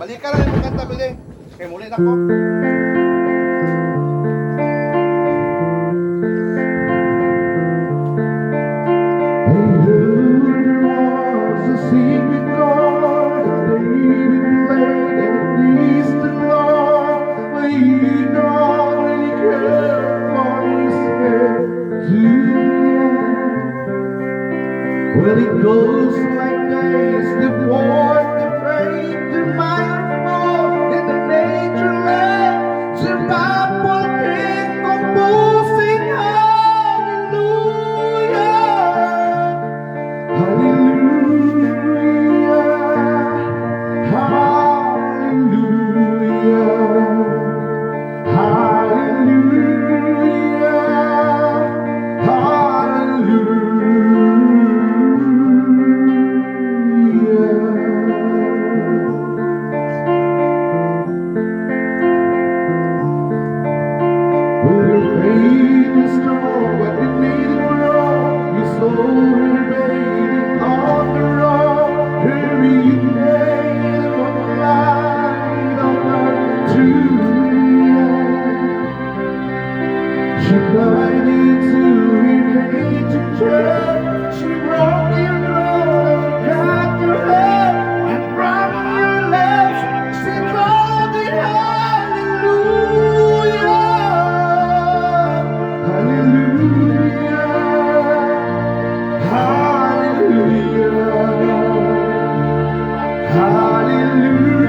Balikan na yung kanta, Bili. Okay, muli na ko. Well, it goes like this, the boy, the brave, the mindful, in the nature land, the Bible king composing hallelujah, hallelujah, hallelujah, hallelujah, She cried into your cage and church. She broke your throne, cut your head, and from your legs she called it hallelujah, hallelujah, hallelujah, hallelujah.